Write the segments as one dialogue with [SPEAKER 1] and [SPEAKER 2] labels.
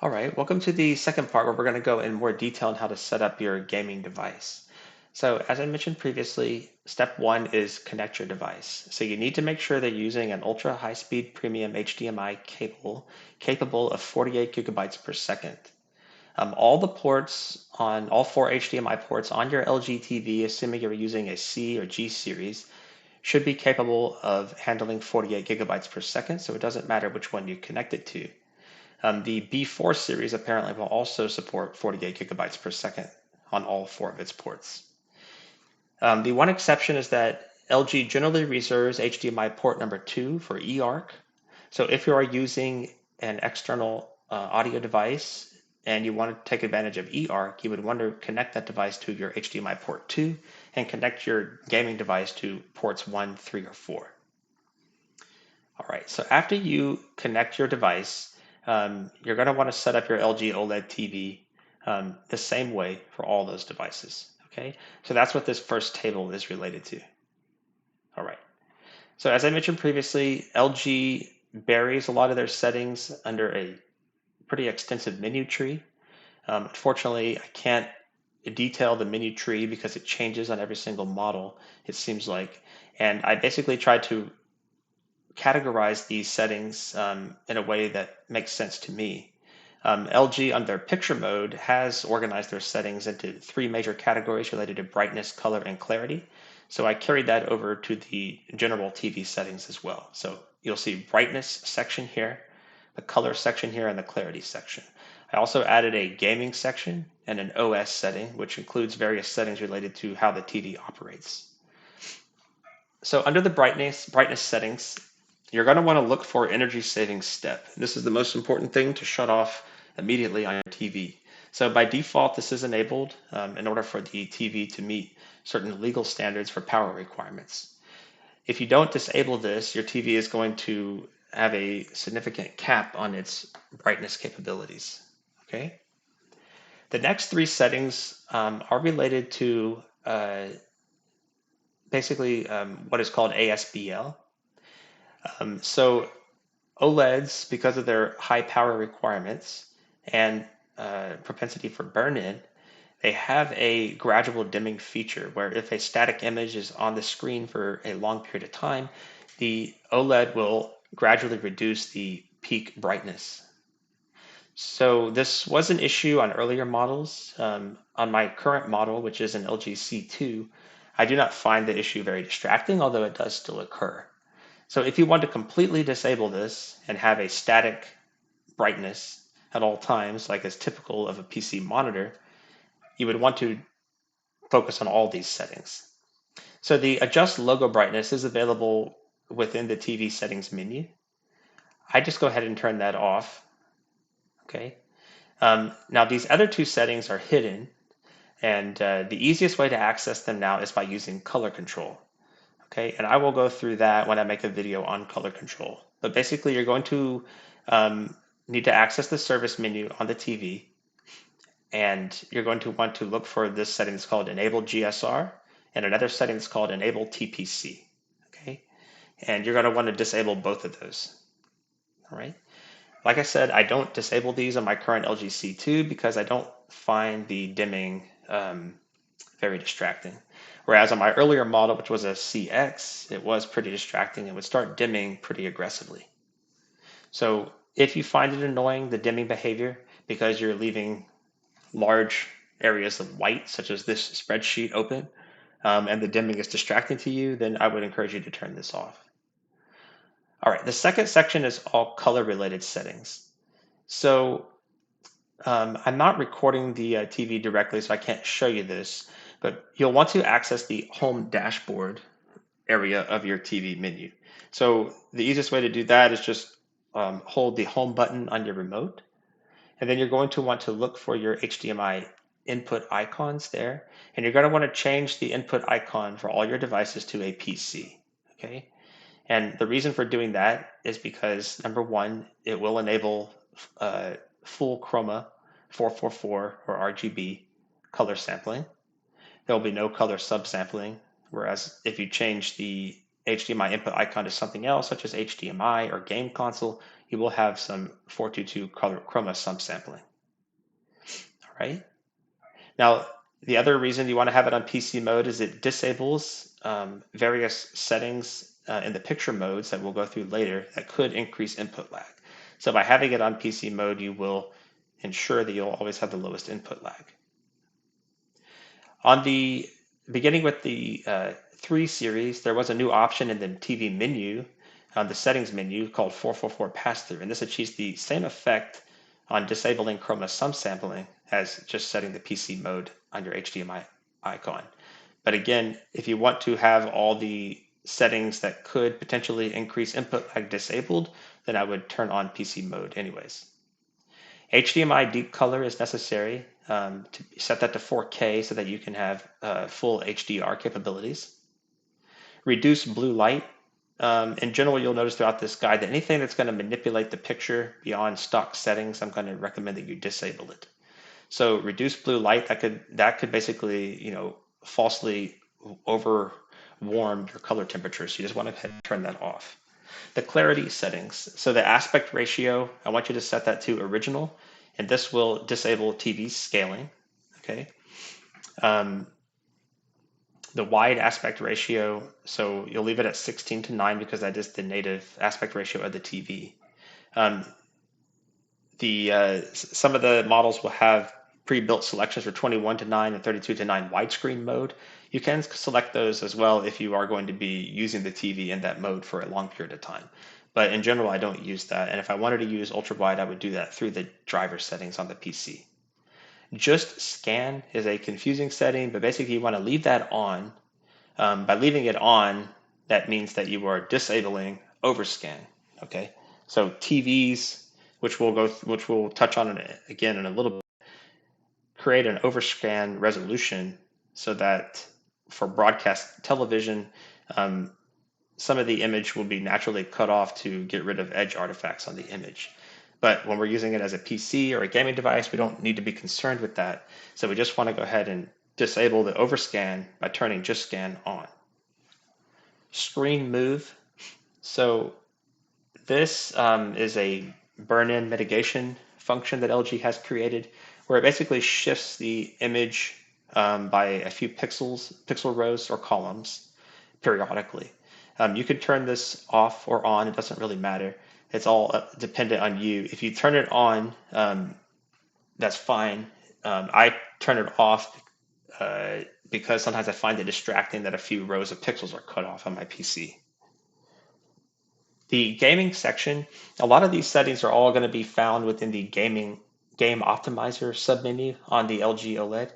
[SPEAKER 1] All right, welcome to the second part where we're going to go in more detail on how to set up your gaming device. So as I mentioned previously, step one is connect your device. So you need to make sure they're using an ultra high speed premium HDMI cable capable of 48 gigabytes per second. All the ports on all four HDMI ports on your LG TV, assuming you're using a C or G series, should be capable of handling 48 gigabytes per second. So it doesn't matter which one you connect it to. The B4 series apparently will also support 48 gigabytes per second on all four of its ports. The one exception is that LG generally reserves HDMI port number 2 for eARC. So if you are using an external audio device and you want to take advantage of eARC, you would want to connect that device to your HDMI port 2 and connect your gaming device to ports 1, 3, or 4. All right, so after you connect your device, you're going to want to set up your LG OLED TV the same way for all those devices. Okay, so that's what this first table is related to. All right, so as I mentioned previously, LG buries a lot of their settings under a pretty extensive menu tree. Unfortunately, I can't detail the menu tree because it changes on every single model, it seems like. And I basically tried to categorize these settings in a way that makes sense to me. LG on their picture mode has organized their settings into three major categories related to brightness, color, and clarity. So I carried that over to the general TV settings as well. So you'll see brightness section here, the color section here, and the clarity section. I also added a gaming section and an OS setting, which includes various settings related to how the TV operates. So under the brightness settings, you're going to want to look for energy saving step. This is the most important thing to shut off immediately on your TV. So by default, this is enabled in order for the TV to meet certain legal standards for power requirements. If you don't disable this, your TV is going to have a significant cap on its brightness capabilities. Okay. The next three settings are related to basically what is called ASBL. So OLEDs, because of their high power requirements and propensity for burn-in, they have a gradual dimming feature where if a static image is on the screen for a long period of time, the OLED will gradually reduce the peak brightness. So this was an issue on earlier models. On my current model, which is an LG C2, I do not find the issue very distracting, although it does still occur. So if you want to completely disable this and have a static brightness at all times, like is typical of a PC monitor, you would want to focus on all these settings. So the adjust logo brightness is available within the TV settings menu. I just go ahead and turn that off. Okay. Now these other two settings are hidden, and the easiest way to access them now is by using color control. Okay, and I will go through that when I make a video on color control. But basically, you're going to need to access the service menu on the TV, and you're going to want to look for this setting that's called Enable GSR, and another setting that's called Enable TPC. Okay, and you're going to want to disable both of those. All right. Like I said, I don't disable these on my current LG C2 because I don't find the dimming very distracting. Whereas on my earlier model, which was a CX, it was pretty distracting and would start dimming pretty aggressively. So if you find it annoying, the dimming behavior, because you're leaving large areas of white, such as this spreadsheet open, and the dimming is distracting to you, then I would encourage you to turn this off. All right, the second section is all color related settings. So I'm not recording the TV directly, so I can't show you this, but you'll want to access the home dashboard area of your TV menu. So the easiest way to do that is just hold the home button on your remote, and then you're going to want to look for your HDMI input icons there, and you're going to want to change the input icon for all your devices to a PC. Okay, and the reason for doing that is because number one, it will enable full chroma 444 or RGB color sampling. There will be no color subsampling, whereas if you change the HDMI input icon to something else, such as HDMI or game console, you will have some 422 color chroma subsampling. All right. Now, the other reason you want to have it on PC mode is it disables various settings in the picture modes that we'll go through later that could increase input lag. So by having it on PC mode, you will ensure that you'll always have the lowest input lag. On the beginning with the 3 series, there was a new option in the TV menu, on the settings menu, called 444 pass-through, and this achieves the same effect on disabling chroma subsampling as just setting the PC mode on your HDMI icon. But again, if you want to have all the settings that could potentially increase input lag disabled, then I would turn on PC mode anyways. HDMI deep color is necessary to set that to 4K so that you can have full HDR capabilities. Reduce blue light. In general, you'll notice throughout this guide that anything that's going to manipulate the picture beyond stock settings, I'm going to recommend that you disable it. So reduce blue light, that could basically, falsely over warm your color temperature. So you just want to turn that off. The clarity settings. So the aspect ratio, I want you to set that to original, and this will disable TV scaling. Okay. The wide aspect ratio, so you'll leave it at 16:9 because that is the native aspect ratio of the TV. Some of the models will have pre-built selections for 21:9 and 32:9 widescreen mode. You can select those as well if you are going to be using the TV in that mode for a long period of time. But in general, I don't use that. And if I wanted to use ultra wide, I would do that through the driver settings on the PC. Just scan is a confusing setting, but basically you want to leave that on. By leaving it on, that means that you are disabling overscan. Okay, so TVs, which we'll touch on again in a little bit, create an overscan resolution so that for broadcast television, some of the image will be naturally cut off to get rid of edge artifacts on the image. But when we're using it as a PC or a gaming device, we don't need to be concerned with that. So we just want to go ahead and disable the overscan by turning just scan on. Screen move. So this is a burn-in mitigation function that LG has created where it basically shifts the image by a few pixel rows or columns periodically. You can turn this off or on, it doesn't really matter. It's all dependent on you. If you turn it on, that's fine. I turn it off because sometimes I find it distracting that a few rows of pixels are cut off on my PC. The gaming section, a lot of these settings are all going to be found within the game optimizer submenu on the LG OLED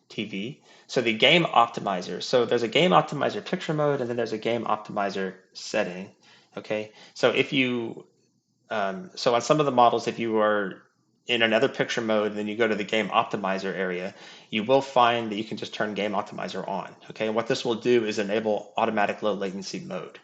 [SPEAKER 1] TV. So the game optimizer, so there's a game optimizer picture mode and then there's a game optimizer setting. Okay, so if you, so on some of the models, if you are in another picture mode, and then you go to the game optimizer area, you will find that you can just turn game optimizer on. Okay, and what this will do is enable automatic low latency mode.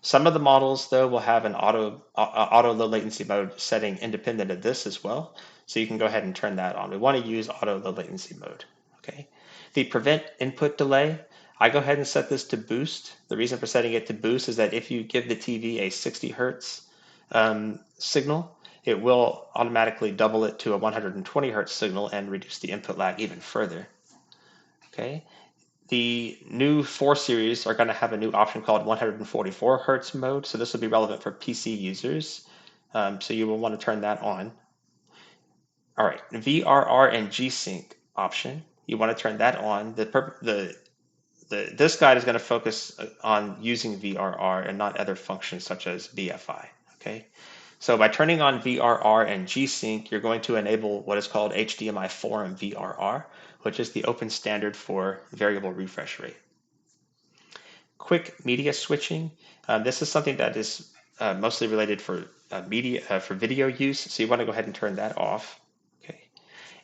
[SPEAKER 1] Some of the models, though, will have an auto low latency mode setting independent of this as well. So you can go ahead and turn that on. We want to use auto low latency mode. Okay. The prevent input delay, I go ahead and set this to boost. The reason for setting it to boost is that if you give the TV a 60 hertz signal, it will automatically double it to a 120 hertz signal and reduce the input lag even further. Okay. The new 4 series are going to have a new option called 144 hertz mode. So this will be relevant for PC users. So you will want to turn that on. All right, VRR and G-Sync option. You want to turn that on. This guide is going to focus on using VRR and not other functions such as BFI. Okay. So by turning on VRR and G-Sync, you're going to enable what is called HDMI Forum VRR, which is the open standard for variable refresh rate. Quick media switching. This is something that is mostly related for for video use, so you want to go ahead and turn that off. Okay.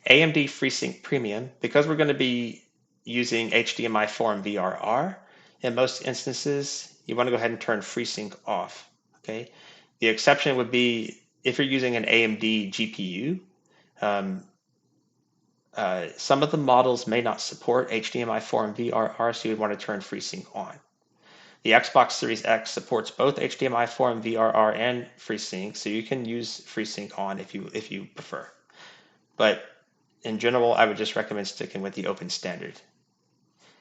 [SPEAKER 1] AMD FreeSync Premium, because we're going to be using HDMI Forum VRR, in most instances, you want to go ahead and turn FreeSync off. Okay. The exception would be if you're using an AMD GPU. Some of the models may not support HDMI Forum VRR, so you'd want to turn FreeSync on. The Xbox Series X supports both HDMI 4 and VRR and FreeSync, so you can use FreeSync on if you prefer. But in general, I would just recommend sticking with the open standard.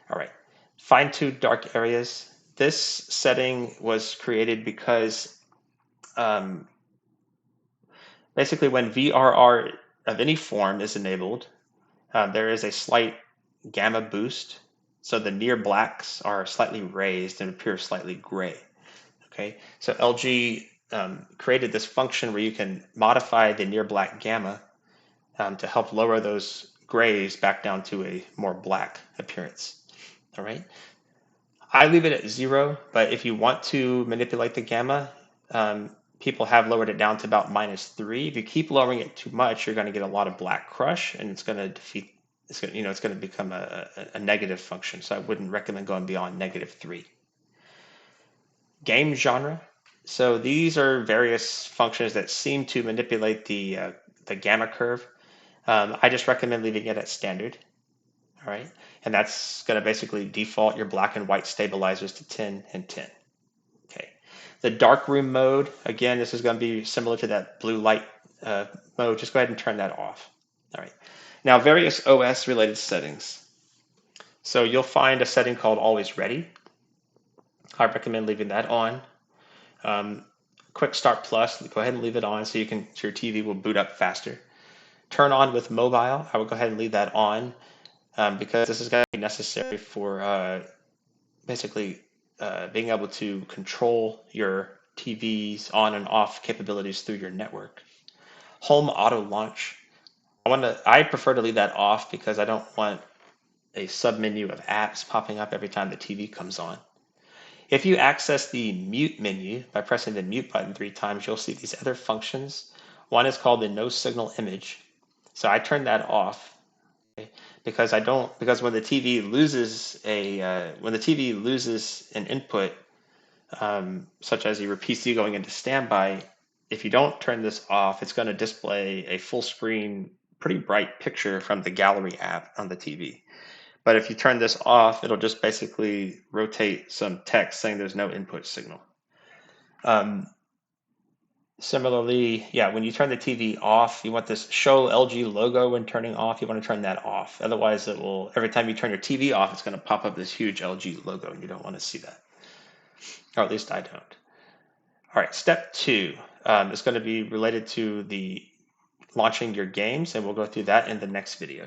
[SPEAKER 1] All right, fine-tune dark areas. This setting was created because um, basically when VRR of any form is enabled, there is a slight gamma boost. So the near blacks are slightly raised and appear slightly gray. Okay, so LG created this function where you can modify the near black gamma to help lower those grays back down to a more black appearance. All right, I leave it at 0, but if you want to manipulate the gamma, people have lowered it down to about -3. If you keep lowering it too much, you're going to get a lot of black crush, and it's going to defeat. It's going, it's going to become a negative function. So I wouldn't recommend going beyond -3. Game genre. So these are various functions that seem to manipulate the gamma curve. I just recommend leaving it at standard. All right, and that's going to basically default your black and white stabilizers to 10 and 10. Okay, the darkroom mode, again, this is going to be similar to that blue light mode. Just go ahead and turn that off. All right, now various OS related settings. So you'll find a setting called Always Ready. I recommend leaving that on. Quick Start Plus, go ahead and leave it on so your TV will boot up faster. Turn on with mobile, I will go ahead and leave that on because this is going to be necessary for basically being able to control your TV's on and off capabilities through your network. Home auto launch, I prefer to leave that off because I don't want a submenu of apps popping up every time the TV comes on. If you access the mute menu by pressing the mute button 3 times, you'll see these other functions. One is called the no signal image. So I turn that off because when the TV loses an input, such as your PC going into standby, if you don't turn this off, it's going to display a full screen, pretty bright picture from the gallery app on the TV. But if you turn this off, it'll just basically rotate some text saying there's no input signal. Similarly, yeah, when you turn the TV off, you want this show LG logo when turning off. You want to turn that off. Otherwise, every time you turn your TV off, it's going to pop up this huge LG logo, and you don't want to see that. Or at least I don't. All right, step 2 is going to be related to the launching your games, and we'll go through that in the next video.